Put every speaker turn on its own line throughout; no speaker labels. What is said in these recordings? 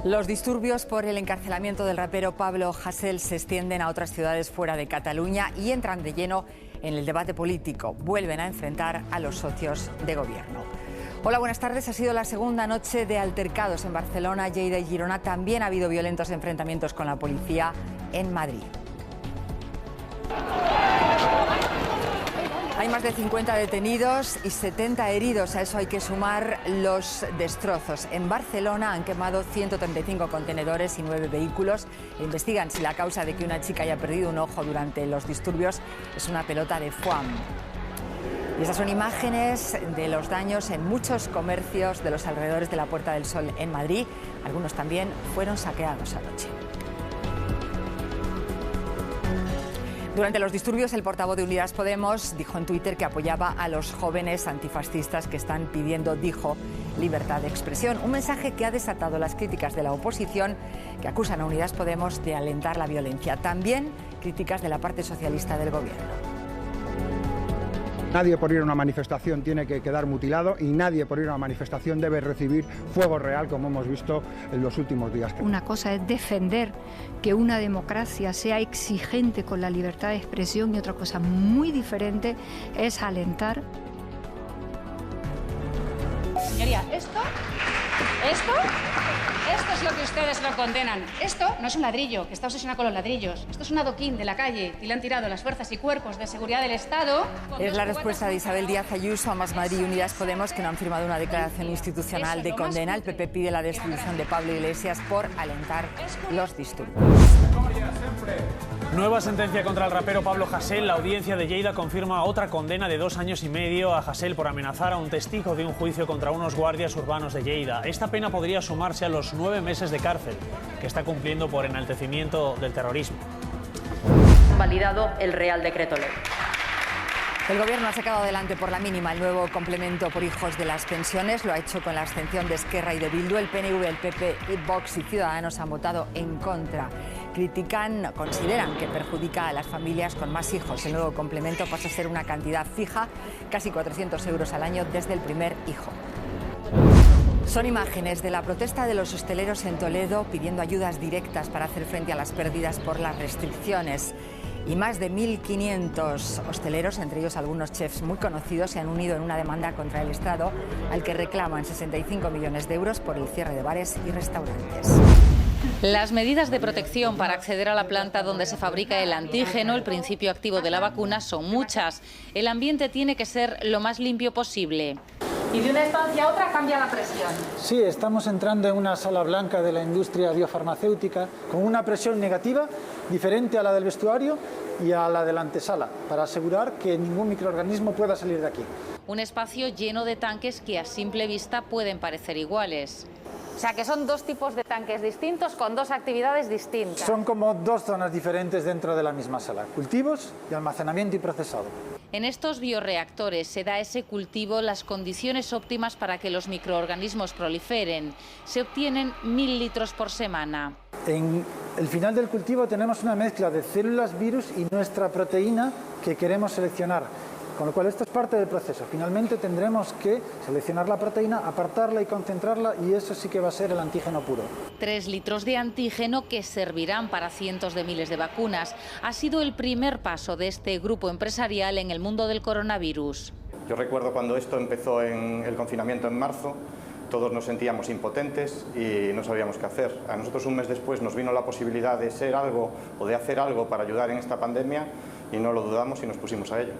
Los disturbios por el encarcelamiento del rapero Pablo Hasél se extienden a otras ciudades fuera de Cataluña y entran de lleno en el debate político. Vuelven a enfrentar a los socios de gobierno. Hola, buenas tardes. Ha sido la segunda noche de altercados en Barcelona, Lleida y Girona. También ha habido violentos enfrentamientos con la policía en Madrid. Hay más de 50 detenidos y 70 heridos. A eso hay que sumar los destrozos. En Barcelona han quemado 135 contenedores y 9 vehículos e investigan si la causa de que una chica haya perdido un ojo durante los disturbios es una pelota de foam. Y estas son imágenes de los daños en muchos comercios de los alrededores de la Puerta del Sol en Madrid. Algunos también fueron saqueados anoche. Durante los disturbios, el portavoz de Unidas Podemos dijo en Twitter que apoyaba a los jóvenes antifascistas que están pidiendo, dijo, libertad de expresión. Un mensaje que ha desatado las críticas de la oposición, que acusan a Unidas Podemos de alentar la violencia. También críticas de la parte socialista del gobierno.
Nadie por ir a una manifestación tiene que quedar mutilado y nadie por ir a una manifestación debe recibir fuego real, como hemos visto en los últimos días.
Una cosa es defender que una democracia sea exigente con la libertad de expresión y otra cosa muy diferente es alentar.
Señoría, esto es lo que ustedes lo condenan. Esto no es un ladrillo, que está obsesionado con los ladrillos. Esto es un adoquín de la calle y le han tirado las fuerzas y cuerpos de seguridad del Estado.
Es la respuesta de Isabel Díaz Ayuso a Más Madrid y Unidas Podemos, que no han firmado una declaración institucional de condena. El PP pide la destitución de Pablo Iglesias por alentar los disturbios.
Nueva sentencia contra el rapero Pablo Hasél. La audiencia de Lleida confirma otra condena de 2 años y medio a Hasél por amenazar a un testigo de un juicio contra unos guardias urbanos de Lleida. Esta pena podría sumarse a los 9 meses de cárcel que está cumpliendo por enaltecimiento del terrorismo.
Validado el Real Decreto Ley.
El Gobierno ha sacado adelante por la mínima el nuevo complemento por hijos de las pensiones. Lo ha hecho con la abstención de Esquerra y de Bildu. El PNV, el PP, Vox y Ciudadanos han votado en contra. Consideran que perjudica a las familias con más hijos. El nuevo complemento pasa a ser una cantidad fija, casi 400 euros al año desde el primer hijo. Son imágenes de la protesta de los hosteleros en Toledo pidiendo ayudas directas para hacer frente a las pérdidas por las restricciones. Y más de 1.500 hosteleros, entre ellos algunos chefs muy conocidos, se han unido en una demanda contra el Estado, al que reclaman 65 millones de euros por el cierre de bares y restaurantes.
Las medidas de protección para acceder a la planta donde se fabrica el antígeno, el principio activo de la vacuna, son muchas. El ambiente tiene que ser lo más limpio posible.
Y de una estancia a otra cambia la presión.
Sí, estamos entrando en una sala blanca de la industria biofarmacéutica con una presión negativa diferente a la del vestuario y a la de la antesala, para asegurar que ningún microorganismo pueda salir de aquí.
Un espacio lleno de tanques que a simple vista pueden parecer iguales.
O sea, que son 2 tipos de tanques distintos con 2 actividades distintas.
Son como 2 zonas diferentes dentro de la misma sala: cultivos y almacenamiento y procesado.
En estos bioreactores se da a ese cultivo las condiciones óptimas para que los microorganismos proliferen. Se obtienen 1000 litros por semana.
En el final del cultivo tenemos una mezcla de células, virus y nuestra proteína que queremos seleccionar. Con lo cual esto es parte del proceso. Finalmente tendremos que seleccionar la proteína, apartarla y concentrarla, y eso sí que va a ser el antígeno puro.
3 litros de antígeno que servirán para cientos de miles de vacunas. Ha sido el primer paso de este grupo empresarial en el mundo del coronavirus.
Yo recuerdo cuando esto empezó en el confinamiento en marzo, todos nos sentíamos impotentes y no sabíamos qué hacer. A nosotros un mes después nos vino la posibilidad de ser algo o de hacer algo para ayudar en esta pandemia y no lo dudamos y nos pusimos a ello.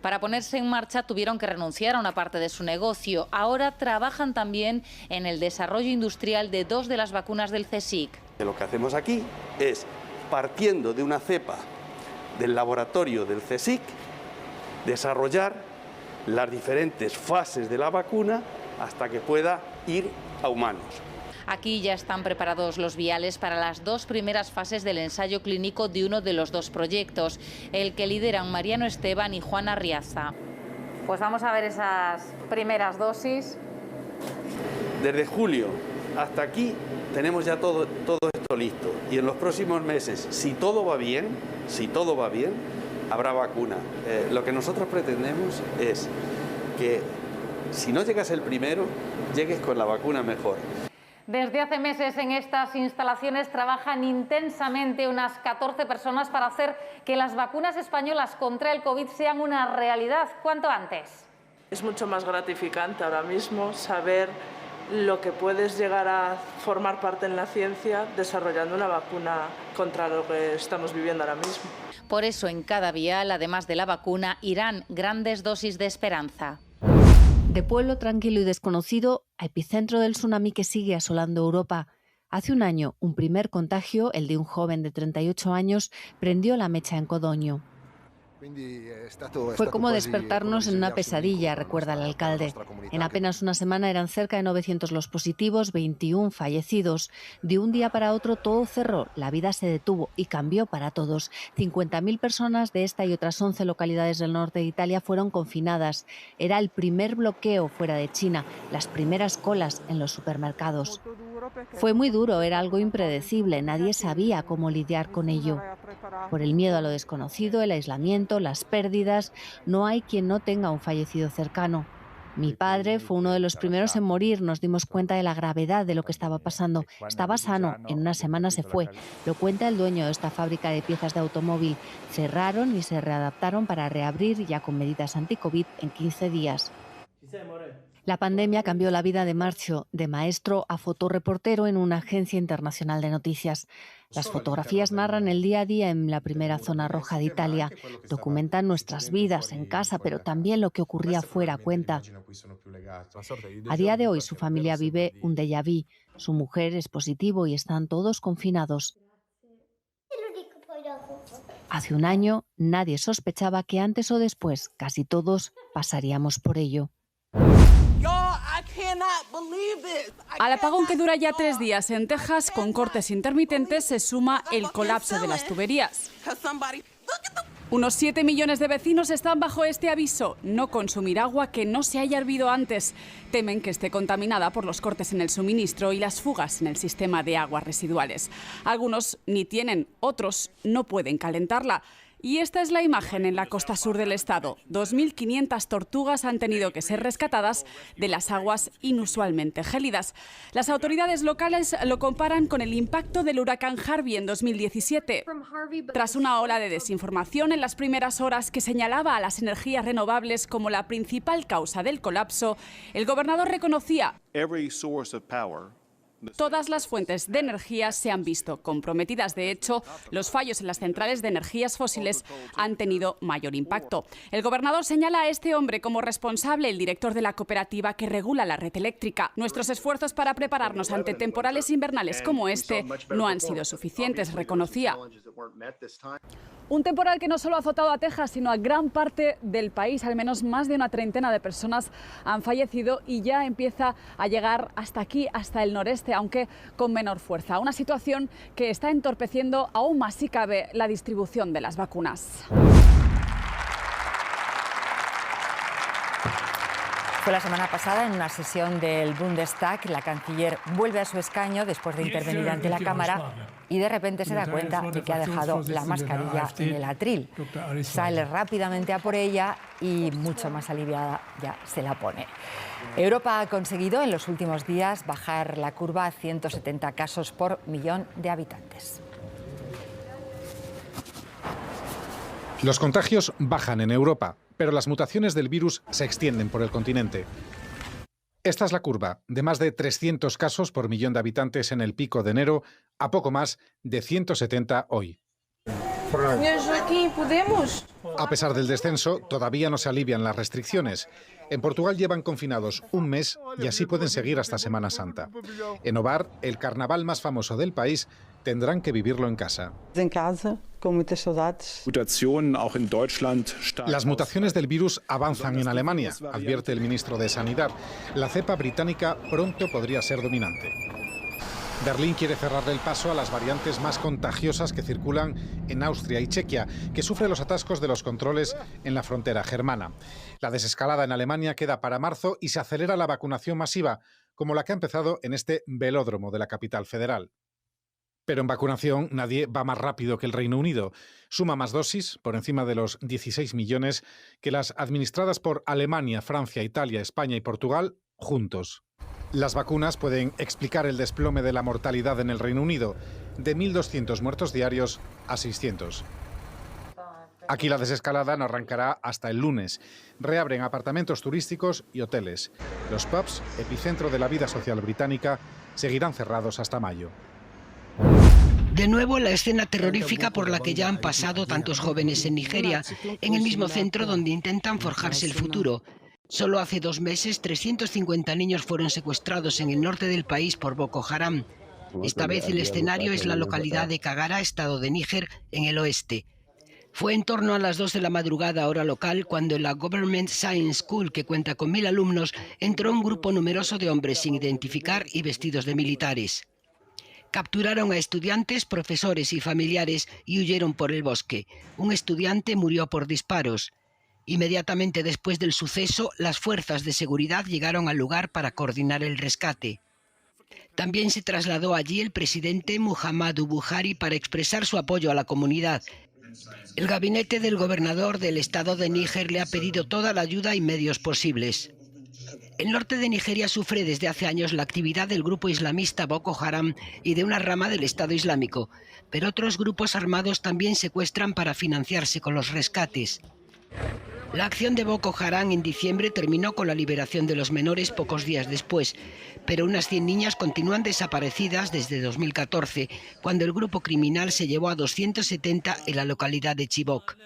Para ponerse en marcha tuvieron que renunciar a una parte de su negocio. Ahora trabajan también en el desarrollo industrial de 2 de las vacunas del CSIC.
Lo que hacemos aquí es, partiendo de una cepa del laboratorio del CSIC, desarrollar las diferentes fases de la vacuna hasta que pueda ir a humanos.
Aquí ya están preparados los viales para las 2 primeras fases del ensayo clínico de uno de los 2 proyectos, el que lideran Mariano Esteban y Juana Riaza.
Pues vamos a ver esas primeras dosis.
Desde julio hasta aquí tenemos ya todo esto listo, y en los próximos meses, si todo va bien, habrá vacuna. Lo que nosotros pretendemos es que si no llegas el primero, llegues con la vacuna mejor.
Desde hace meses en estas instalaciones trabajan intensamente unas 14 personas para hacer que las vacunas españolas contra el COVID sean una realidad cuanto antes.
Es mucho más gratificante ahora mismo saber lo que puedes llegar a formar parte en la ciencia desarrollando una vacuna contra lo que estamos viviendo ahora mismo.
Por eso en cada vial, además de la vacuna, irán grandes dosis de esperanza.
De pueblo tranquilo y desconocido a epicentro del tsunami que sigue asolando Europa. Hace un año, un primer contagio, el de un joven de 38 años, prendió la mecha en Codogno. Fue como despertarnos en una pesadilla, recuerda el alcalde. En apenas una semana eran cerca de 900 los positivos, 21 fallecidos. De un día para otro todo cerró, la vida se detuvo y cambió para todos. 50.000 personas de esta y otras 11 localidades del norte de Italia fueron confinadas. Era el primer bloqueo fuera de China, las primeras colas en los supermercados. Fue muy duro, era algo impredecible, nadie sabía cómo lidiar con ello. Por el miedo a lo desconocido, el aislamiento, las pérdidas, no hay quien no tenga un fallecido cercano. Mi padre fue uno de los primeros en morir, nos dimos cuenta de la gravedad de lo que estaba pasando. Estaba sano, en una semana se fue. Lo cuenta el dueño de esta fábrica de piezas de automóvil. Cerraron y se readaptaron para reabrir ya con medidas anti-COVID en 15 días. La pandemia cambió la vida de Marcio, de maestro a fotoreportero en una agencia internacional de noticias. Las fotografías narran el día a día en la primera zona roja de Italia. Documentan nuestras vidas en casa, pero también lo que ocurría fuera, cuenta. A día de hoy su familia vive un déjà vu. Su mujer es positivo y están todos confinados. Hace un año nadie sospechaba que antes o después casi todos pasaríamos por ello.
Al apagón que dura ya 3 días en Texas, con cortes intermitentes, se suma el colapso de las tuberías. Unos 7 millones de vecinos están bajo este aviso: no consumir agua que no se haya hervido antes. Temen que esté contaminada por los cortes en el suministro y las fugas en el sistema de aguas residuales. Algunos ni tienen, otros no pueden calentarla. Y esta es la imagen en la costa sur del estado. 2.500 tortugas han tenido que ser rescatadas de las aguas inusualmente gélidas. Las autoridades locales lo comparan con el impacto del huracán Harvey en 2017. Tras una ola de desinformación en las primeras horas que señalaba a las energías renovables como la principal causa del colapso, el gobernador reconocía: todas las fuentes de energía se han visto comprometidas. De hecho, los fallos en las centrales de energías fósiles han tenido mayor impacto. El gobernador señala a este hombre como responsable, el director de la cooperativa que regula la red eléctrica. Nuestros esfuerzos para prepararnos ante temporales invernales como este no han sido suficientes, reconocía. Un temporal que no solo ha azotado a Texas, sino a gran parte del país. Al menos más de una treintena de personas han fallecido y ya empieza a llegar hasta aquí, hasta el noreste, aunque con menor fuerza. Una situación que está entorpeciendo aún más, si cabe, la distribución de las vacunas.
Fue la semana pasada en una sesión del Bundestag. La canciller vuelve a su escaño después de intervenir ante la Cámara y de repente se da cuenta de que ha dejado la mascarilla en el atril. Sale rápidamente a por ella y mucho más aliviada ya se la pone. Europa ha conseguido en los últimos días bajar la curva a 170 casos por millón de habitantes.
Los contagios bajan en Europa, pero las mutaciones del virus se extienden por el continente. Esta es la curva, de más de 300 casos por millón de habitantes en el pico de enero, a poco más de 170 hoy. A pesar del descenso, todavía no se alivian las restricciones. En Portugal llevan confinados un mes y así pueden seguir hasta Semana Santa. En Ovar, el carnaval más famoso del país, tendrán que vivirlo en casa.
En casa, con muchas saudades.
Las mutaciones del virus avanzan en Alemania, advierte el ministro de Sanidad. La cepa británica pronto podría ser dominante. Berlín quiere cerrarle el paso a las variantes más contagiosas que circulan en Austria y Chequia, que sufre los atascos de los controles en la frontera germana. La desescalada en Alemania queda para marzo y se acelera la vacunación masiva, como la que ha empezado en este velódromo de la capital federal. Pero en vacunación nadie va más rápido que el Reino Unido. Suma más dosis, por encima de los 16 millones, que las administradas por Alemania, Francia, Italia, España y Portugal juntos. Las vacunas pueden explicar el desplome de la mortalidad en el Reino Unido, de 1.200 muertos diarios a 600. Aquí la desescalada no arrancará hasta el lunes. Reabren apartamentos turísticos y hoteles. Los pubs, epicentro de la vida social británica, seguirán cerrados hasta mayo.
De nuevo, la escena terrorífica por la que ya han pasado tantos jóvenes en Nigeria, en el mismo centro donde intentan forjarse el futuro. Solo hace 2 meses, 350 niños fueron secuestrados en el norte del país por Boko Haram. Esta vez el escenario es la localidad de Kagara, estado de Níger, en el oeste. Fue en torno a las 2 de la madrugada, hora local, cuando en la Government Science School, que cuenta con 1000 alumnos, entró un grupo numeroso de hombres sin identificar y vestidos de militares. Capturaron a estudiantes, profesores y familiares y huyeron por el bosque. Un estudiante murió por disparos. Inmediatamente después del suceso, las fuerzas de seguridad llegaron al lugar para coordinar el rescate. También se trasladó allí el presidente Muhammadu Buhari para expresar su apoyo a la comunidad. El gabinete del gobernador del estado de Níger le ha pedido toda la ayuda y medios posibles. El norte de Nigeria sufre desde hace años la actividad del grupo islamista Boko Haram y de una rama del Estado Islámico, pero otros grupos armados también secuestran para financiarse con los rescates. La acción de Boko Haram en diciembre terminó con la liberación de los menores pocos días después, pero unas 100 niñas continúan desaparecidas desde 2014, cuando el grupo criminal se llevó a 270 en la localidad de Chibok.